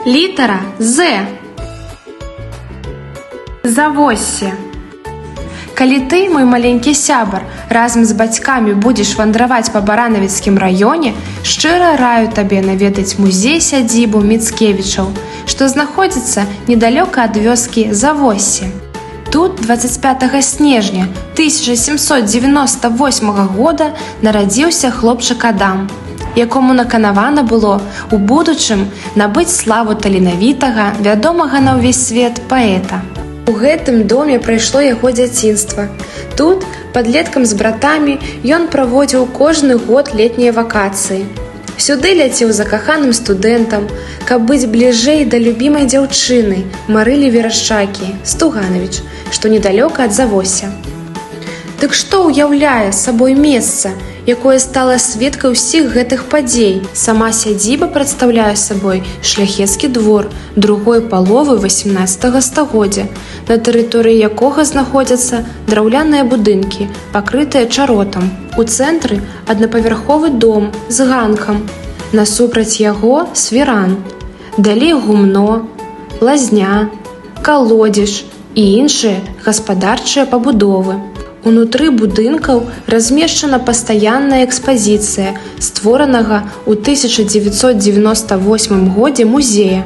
Літара З. Завоссе. Калі ты, мой маленькі сябар, разам з бацькамі будзеш вандраваць па Баранавіцкім раёне, шчыра раю табе наведаць музей-сядзібу Міцкевічаў, што знаходзіцца недалёка ад вёскі Завоссе. Тут 25 снежня 1798 года нарадзіўся хлопчык Адам, якому наканавана было у будучым набыць славу таленавітага, вядомага на ўвесь свет паэта. У гэтым доме прайшло яго дзяцінства. Тут, падлеткам з братамі, ён праводзіў кожны год летнія вакацыі. Сюды ляцеў закаханым студэнтам, каб быць бліжэй да любімай дзяўчыны Марылі Верашчакі Стуганович, што недалёка ад Завосся. Дык што ўяўляе сабой месца, якое стала сведкай усіх гэтых падзей? Сама сядзіба прадстаўляе сабой шляхецкі двор другой паловы 18 стагоддзя, на тэрыторыі якога знаходзяцца драўляныя будынкі, пакрытыя чаротам. У цэнтры аднапавярховы дом з ганкам. Насупраць яго свіран. Далей гумно, лазня, калодзеж і іншыя гаспадарчыя пабудовы. Унутры будынкаў размешчана пастаянная экспазіцыя, створанага ў 1998 годзе музея.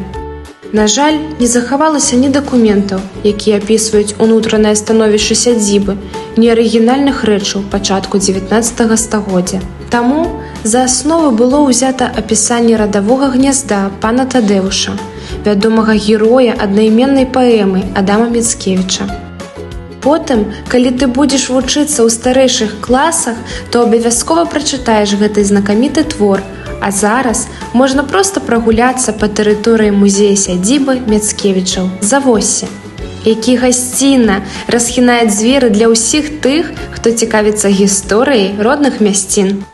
На жаль, не захавалася ні дакументаў, якія апісваюць унутранае становішча сядзібы, ні арыгінальных рэчаў пачатку 19 стагоддзя. Таму за аснову было ўзята апісанне радавога гнязда пана Тадэвуша, вядомага героя аднайменнай паэмы Адама Міцкевіча. Потым, калі ты будзеш вучыцца ў старэйшых класах, то абавязкова прачытаеш гэты знакаміты твор, а зараз можна проста прагуляцца па тэрыторыі музея-сядзібы Міцкевічаў Завоссе, які гасцінна расхінае дзверы для ўсіх тых, хто цікавіцца гісторыяй родных мясцін.